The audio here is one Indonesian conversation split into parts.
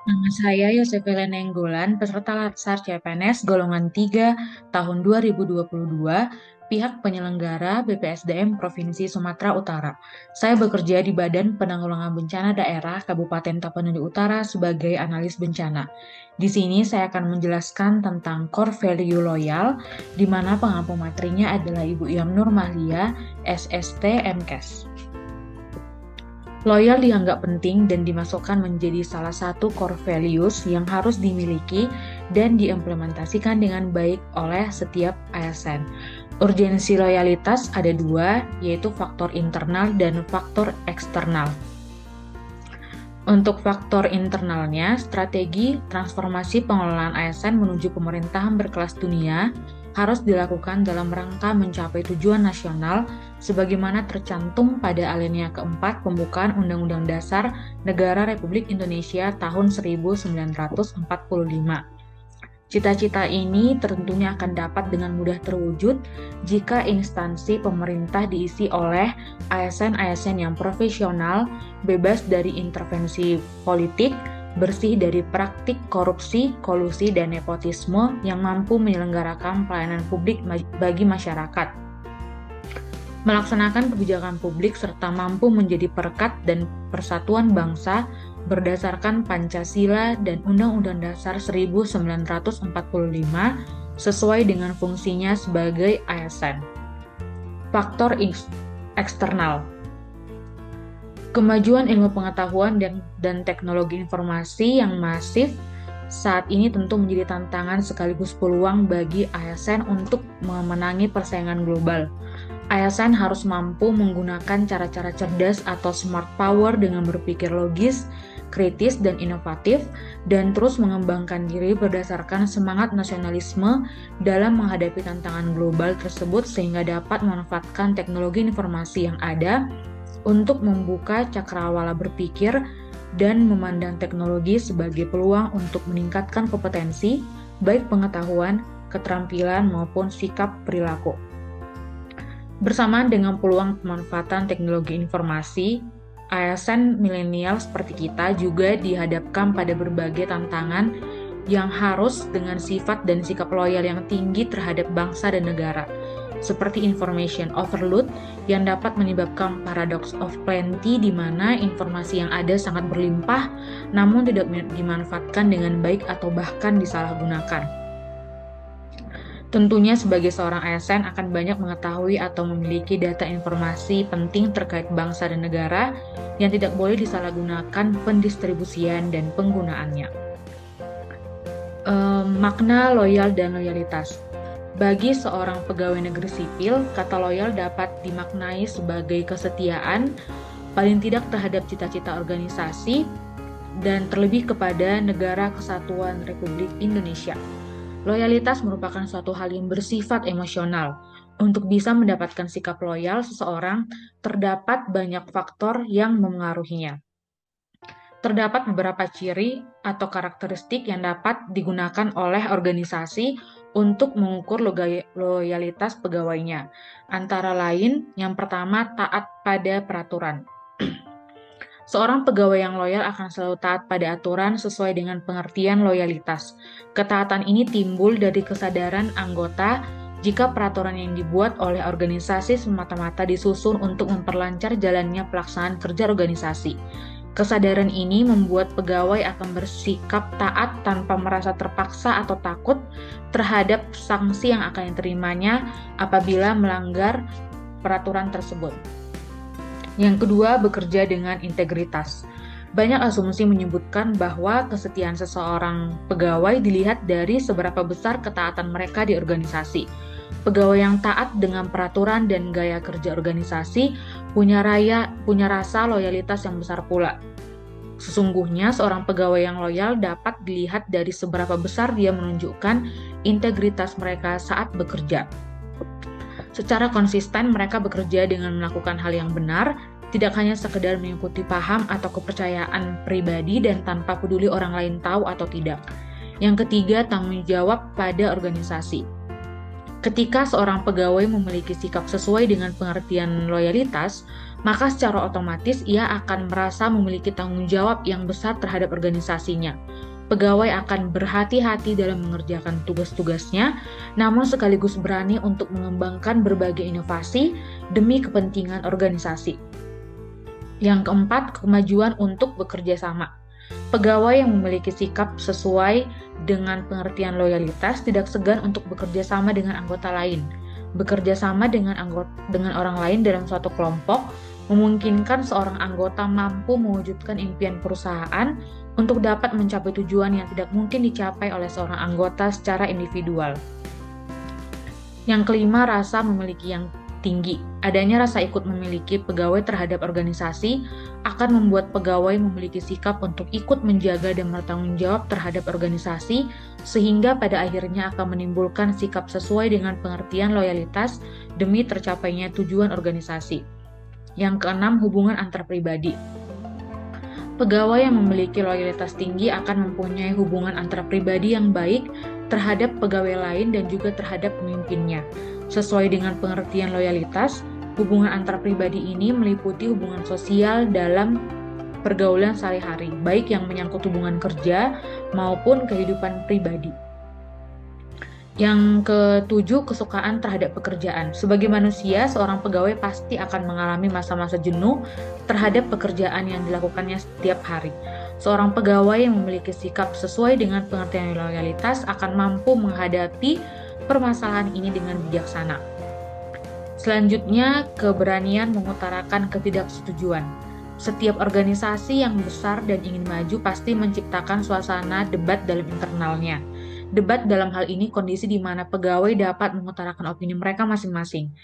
Nama saya Yosefina Nenggolan, peserta Latsar CPNS golongan 3 tahun 2022, pihak penyelenggara BPSDM Provinsi Sumatera Utara. Saya bekerja di Badan Penanggulangan Bencana Daerah Kabupaten Tapanuli Utara sebagai analis bencana. Di sini saya akan menjelaskan tentang core value loyal, di mana pengampu materinya adalah Ibu Yamnur Mahlia, SST MKes. Loyal dianggap penting dan dimasukkan menjadi salah satu core values yang harus dimiliki dan diimplementasikan dengan baik oleh setiap ASN. Urgensi loyalitas ada dua, yaitu faktor internal dan faktor eksternal. Untuk faktor internalnya, strategi transformasi pengelolaan ASN menuju pemerintahan berkelas dunia harus dilakukan dalam rangka mencapai tujuan nasional sebagaimana tercantum pada alinea keempat pembukaan Undang-Undang Dasar Negara Republik Indonesia tahun 1945. Cita-cita ini tentunya akan dapat dengan mudah terwujud jika instansi pemerintah diisi oleh ASN-ASN yang profesional, bebas dari intervensi politik, bersih dari praktik korupsi, kolusi, dan nepotisme yang mampu menyelenggarakan pelayanan publik bagi masyarakat, melaksanakan kebijakan publik serta mampu menjadi perekat dan persatuan bangsa berdasarkan Pancasila dan Undang-Undang Dasar 1945 sesuai dengan fungsinya sebagai ASN. Faktor eksternal. Kemajuan ilmu pengetahuan dan teknologi informasi yang masif saat ini tentu menjadi tantangan sekaligus peluang bagi ASN untuk memenangi persaingan global. ASN harus mampu menggunakan cara-cara cerdas atau smart power dengan berpikir logis, kritis, dan inovatif, dan terus mengembangkan diri berdasarkan semangat nasionalisme dalam menghadapi tantangan global tersebut sehingga dapat memanfaatkan teknologi informasi yang ada untuk membuka cakrawala berpikir dan memandang teknologi sebagai peluang untuk meningkatkan kompetensi, baik pengetahuan, keterampilan, maupun sikap perilaku. Bersamaan dengan peluang pemanfaatan teknologi informasi, ASN milenial seperti kita juga dihadapkan pada berbagai tantangan yang harus dengan sifat dan sikap loyal yang tinggi terhadap bangsa dan negara, seperti information overload yang dapat menyebabkan paradox of plenty di mana informasi yang ada sangat berlimpah namun tidak dimanfaatkan dengan baik atau bahkan disalahgunakan. Tentunya sebagai seorang ASN akan banyak mengetahui atau memiliki data informasi penting terkait bangsa dan negara yang tidak boleh disalahgunakan pendistribusian dan penggunaannya. Makna loyal dan loyalitas. Bagi seorang pegawai negeri sipil, kata loyal dapat dimaknai sebagai kesetiaan, paling tidak terhadap cita-cita organisasi, dan terlebih kepada Negara Kesatuan Republik Indonesia. Loyalitas merupakan suatu hal yang bersifat emosional. Untuk bisa mendapatkan sikap loyal seseorang, terdapat banyak faktor yang memengaruhinya. Terdapat beberapa ciri atau karakteristik yang dapat digunakan oleh organisasi untuk mengukur loyalitas pegawainya. Antara lain, yang pertama, taat pada peraturan. Seorang pegawai yang loyal akan selalu taat pada aturan sesuai dengan pengertian loyalitas. Ketaatan ini timbul dari kesadaran anggota jika peraturan yang dibuat oleh organisasi semata-mata disusun untuk memperlancar jalannya pelaksanaan kerja organisasi. Kesadaran ini membuat pegawai akan bersikap taat tanpa merasa terpaksa atau takut terhadap sanksi yang akan diterimanya apabila melanggar peraturan tersebut. Yang kedua, bekerja dengan integritas. Banyak asumsi menyebutkan bahwa kesetiaan seseorang pegawai dilihat dari seberapa besar ketaatan mereka di organisasi. Pegawai yang taat dengan peraturan dan gaya kerja organisasi punya rasa loyalitas yang besar pula. Sesungguhnya seorang pegawai yang loyal dapat dilihat dari seberapa besar dia menunjukkan integritas mereka saat bekerja. Secara konsisten mereka bekerja dengan melakukan hal yang benar, tidak hanya sekedar mengikuti paham atau kepercayaan pribadi dan tanpa peduli orang lain tahu atau tidak. Yang ketiga, tanggung jawab pada organisasi. Ketika seorang pegawai memiliki sikap sesuai dengan pengertian loyalitas, maka secara otomatis ia akan merasa memiliki tanggung jawab yang besar terhadap organisasinya. Pegawai akan berhati-hati dalam mengerjakan tugas-tugasnya, namun sekaligus berani untuk mengembangkan berbagai inovasi demi kepentingan organisasi. Yang keempat, kemajuan untuk bekerja sama. Pegawai yang memiliki sikap sesuai dengan pengertian loyalitas tidak segan untuk bekerja sama dengan anggota lain. Bekerja sama dengan orang lain dalam suatu kelompok memungkinkan seorang anggota mampu mewujudkan impian perusahaan untuk dapat mencapai tujuan yang tidak mungkin dicapai oleh seorang anggota secara individual. Yang kelima, rasa memiliki yang tinggi. Adanya rasa ikut memiliki pegawai terhadap organisasi akan membuat pegawai memiliki sikap untuk ikut menjaga dan bertanggung jawab terhadap organisasi, sehingga pada akhirnya akan menimbulkan sikap sesuai dengan pengertian loyalitas demi tercapainya tujuan organisasi. Yang keenam, hubungan antar pribadi. Pegawai yang memiliki loyalitas tinggi akan mempunyai hubungan antar pribadi yang baik terhadap pegawai lain dan juga terhadap pemimpinnya. Sesuai dengan pengertian loyalitas, hubungan antar pribadi ini meliputi hubungan sosial dalam pergaulan sehari-hari, baik yang menyangkut hubungan kerja maupun kehidupan pribadi. Yang ketujuh, kesukaan terhadap pekerjaan. Sebagai manusia, seorang pegawai pasti akan mengalami masa-masa jenuh terhadap pekerjaan yang dilakukannya setiap hari. Seorang pegawai yang memiliki sikap sesuai dengan pengertian loyalitas akan mampu menghadapi permasalahan ini dengan bijaksana. Selanjutnya, keberanian mengutarakan ketidaksetujuan. Setiap organisasi yang besar dan ingin maju pasti menciptakan suasana debat dalam internalnya. Debat dalam hal ini kondisi di mana pegawai dapat mengutarakan opini mereka masing-masing.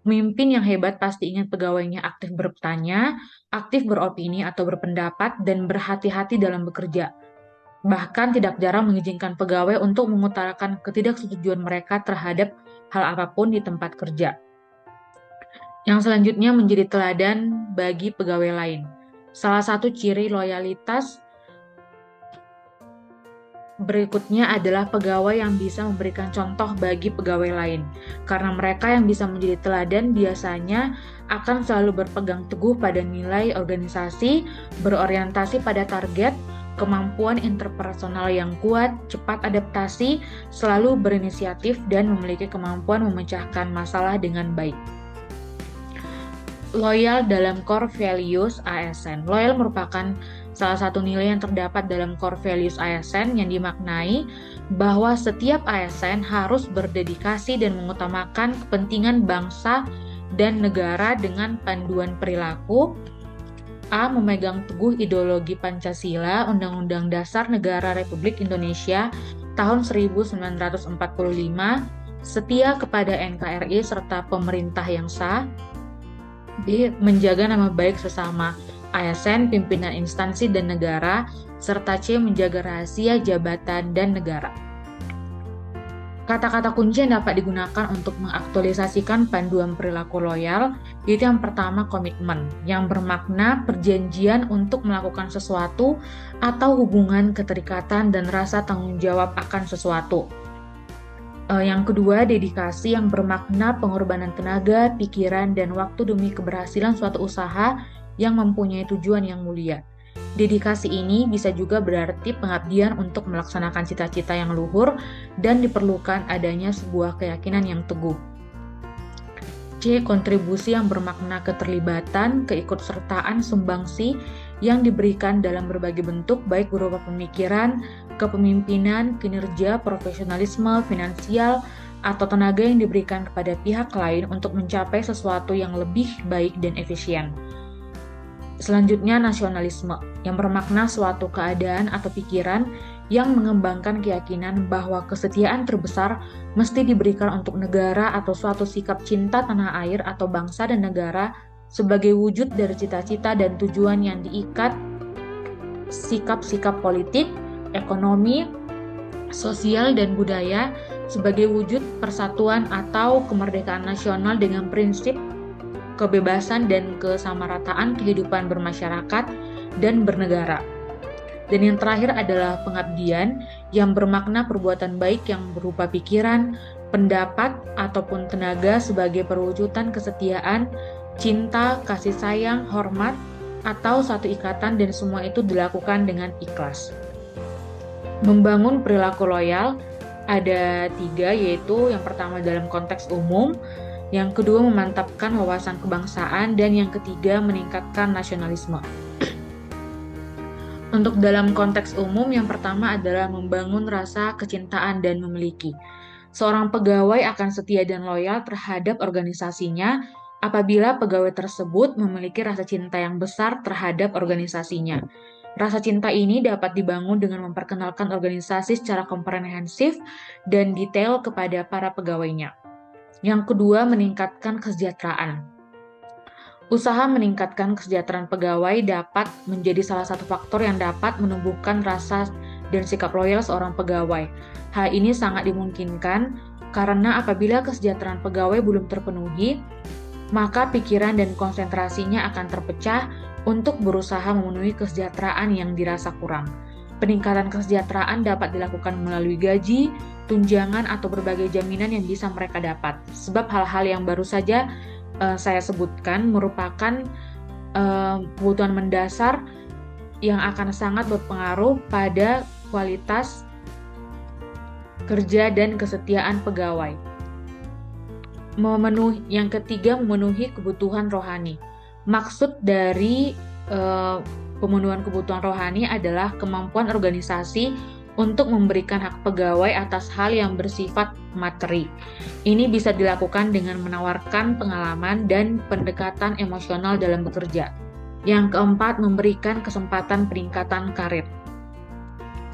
Pemimpin yang hebat pasti ingin pegawainya aktif bertanya, aktif beropini atau berpendapat, dan berhati-hati dalam bekerja. Bahkan tidak jarang mengizinkan pegawai untuk mengutarakan ketidaksetujuan mereka terhadap hal apapun di tempat kerja. Yang selanjutnya, menjadi teladan bagi pegawai lain. Salah satu ciri loyalitas berikutnya adalah pegawai yang bisa memberikan contoh bagi pegawai lain. Karena mereka yang bisa menjadi teladan biasanya akan selalu berpegang teguh pada nilai organisasi, berorientasi pada target, kemampuan interpersonal yang kuat, cepat adaptasi, selalu berinisiatif, dan memiliki kemampuan memecahkan masalah dengan baik. Loyal dalam core values ASN. Loyal merupakan salah satu nilai yang terdapat dalam core values ASN yang dimaknai bahwa setiap ASN harus berdedikasi dan mengutamakan kepentingan bangsa dan negara dengan panduan perilaku. A. Memegang teguh ideologi Pancasila, Undang-Undang Dasar Negara Republik Indonesia tahun 1945, setia kepada NKRI serta pemerintah yang sah. B. Menjaga nama baik sesama ASN, pimpinan instansi dan negara, serta C. Menjaga rahasia jabatan dan negara. Kata-kata kunci yang dapat digunakan untuk mengaktualisasikan panduan perilaku loyal, yaitu yang pertama, komitmen, yang bermakna perjanjian untuk melakukan sesuatu atau hubungan keterikatan dan rasa tanggung jawab akan sesuatu. Yang kedua, dedikasi, yang bermakna pengorbanan tenaga, pikiran, dan waktu demi keberhasilan suatu usaha yang mempunyai tujuan yang mulia. Dedikasi ini bisa juga berarti pengabdian untuk melaksanakan cita-cita yang luhur dan diperlukan adanya sebuah keyakinan yang teguh. C. Kontribusi, yang bermakna keterlibatan, keikutsertaan, sumbangsi yang diberikan dalam berbagai bentuk, baik berupa pemikiran, kepemimpinan, kinerja, profesionalisme, finansial, atau tenaga yang diberikan kepada pihak lain untuk mencapai sesuatu yang lebih baik dan efisien. Selanjutnya, nasionalisme, yang bermakna suatu keadaan atau pikiran yang mengembangkan keyakinan bahwa kesetiaan terbesar mesti diberikan untuk negara atau suatu sikap cinta tanah air atau bangsa dan negara sebagai wujud dari cita-cita dan tujuan yang diikat sikap-sikap politik, ekonomi, sosial, dan budaya sebagai wujud persatuan atau kemerdekaan nasional dengan prinsip kebebasan dan kesamarataan kehidupan bermasyarakat dan bernegara. Dan yang terakhir adalah pengabdian, yang bermakna perbuatan baik yang berupa pikiran, pendapat, ataupun tenaga sebagai perwujudan kesetiaan cinta, kasih sayang, hormat, atau satu ikatan dan semua itu dilakukan dengan ikhlas. Membangun perilaku loyal ada 3, yaitu yang pertama dalam konteks umum, yang kedua memantapkan wawasan kebangsaan, dan yang ketiga meningkatkan nasionalisme. Untuk dalam konteks umum, yang pertama adalah membangun rasa kecintaan dan memiliki. Seorang pegawai akan setia dan loyal terhadap organisasinya apabila pegawai tersebut memiliki rasa cinta yang besar terhadap organisasinya. Rasa cinta ini dapat dibangun dengan memperkenalkan organisasi secara komprehensif dan detail kepada para pegawainya. Yang kedua, meningkatkan kesejahteraan. Usaha meningkatkan kesejahteraan pegawai dapat menjadi salah satu faktor yang dapat menumbuhkan rasa dan sikap loyal seorang pegawai. Hal ini sangat dimungkinkan karena apabila kesejahteraan pegawai belum terpenuhi, maka pikiran dan konsentrasinya akan terpecah untuk berusaha memenuhi kesejahteraan yang dirasa kurang. Peningkatan kesejahteraan dapat dilakukan melalui gaji, tunjangan, atau berbagai jaminan yang bisa mereka dapat. Sebab hal-hal yang baru saja saya sebutkan merupakan kebutuhan mendasar yang akan sangat berpengaruh pada kualitas kerja dan kesetiaan pegawai. Yang ketiga, memenuhi kebutuhan rohani. Maksud dari pemenuhan kebutuhan rohani adalah kemampuan organisasi untuk memberikan hak pegawai atas hal yang bersifat materi. Ini bisa dilakukan dengan menawarkan pengalaman dan pendekatan emosional dalam bekerja. Yang keempat, memberikan kesempatan peningkatan karir.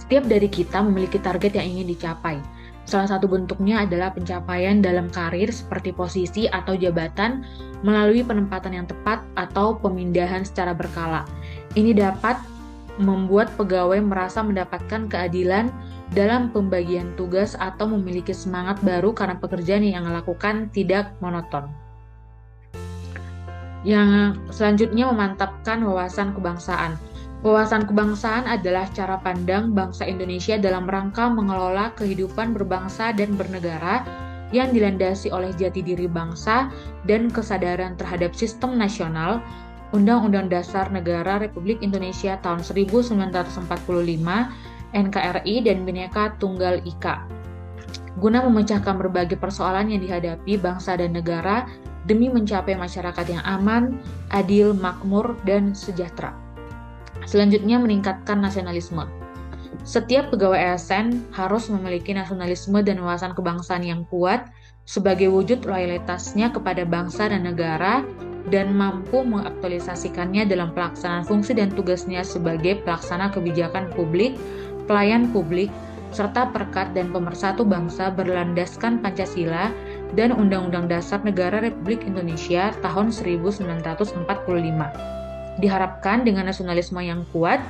Setiap dari kita memiliki target yang ingin dicapai. Salah satu bentuknya adalah pencapaian dalam karir seperti posisi atau jabatan melalui penempatan yang tepat atau pemindahan secara berkala. Ini dapat membuat pegawai merasa mendapatkan keadilan dalam pembagian tugas atau memiliki semangat baru karena pekerjaan yang dilakukan tidak monoton. Yang selanjutnya, memantapkan wawasan kebangsaan. Wawasan kebangsaan adalah cara pandang bangsa Indonesia dalam rangka mengelola kehidupan berbangsa dan bernegara yang dilandasi oleh jati diri bangsa dan kesadaran terhadap sistem nasional, Undang-Undang Dasar Negara Republik Indonesia tahun 1945, NKRI, dan Bhinneka Tunggal Ika, guna memecahkan berbagai persoalan yang dihadapi bangsa dan negara demi mencapai masyarakat yang aman, adil, makmur, dan sejahtera. Selanjutnya, meningkatkan nasionalisme. Setiap pegawai ASN harus memiliki nasionalisme dan wawasan kebangsaan yang kuat sebagai wujud loyalitasnya kepada bangsa dan negara, dan mampu mengaktualisasikannya dalam pelaksanaan fungsi dan tugasnya sebagai pelaksana kebijakan publik, pelayan publik, serta perekat dan pemersatu bangsa berlandaskan Pancasila dan Undang-Undang Dasar Negara Republik Indonesia tahun 1945. Diharapkan dengan nasionalisme yang kuat,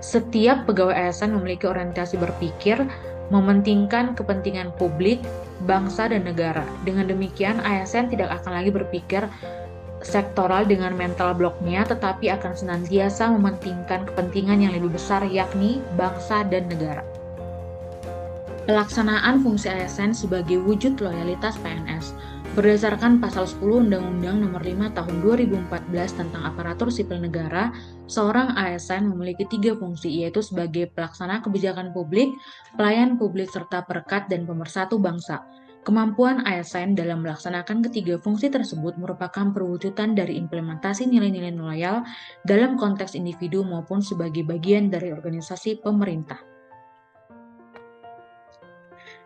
setiap pegawai ASN memiliki orientasi berpikir mementingkan kepentingan publik, bangsa, dan negara. Dengan demikian, ASN tidak akan lagi berpikir sektoral dengan mental bloknya, tetapi akan senantiasa mementingkan kepentingan yang lebih besar, yakni bangsa dan negara. Pelaksanaan fungsi ASN sebagai wujud loyalitas PNS. Berdasarkan Pasal 10 Undang-Undang Nomor 5 Tahun 2014 tentang Aparatur Sipil Negara, seorang ASN memiliki 3 fungsi, yaitu sebagai pelaksana kebijakan publik, pelayan publik, serta perekat dan pemersatu bangsa. Kemampuan ASN dalam melaksanakan ketiga fungsi tersebut merupakan perwujudan dari implementasi nilai-nilai loyal dalam konteks individu maupun sebagai bagian dari organisasi pemerintah.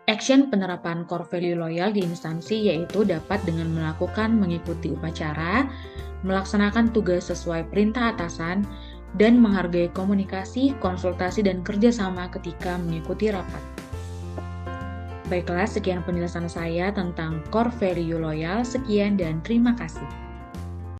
Action penerapan core value loyal di instansi yaitu dapat dengan melakukan mengikuti upacara, melaksanakan tugas sesuai perintah atasan, dan menghargai komunikasi, konsultasi, dan kerjasama ketika mengikuti rapat. Baiklah, sekian penjelasan saya tentang core value loyal. Sekian dan terima kasih.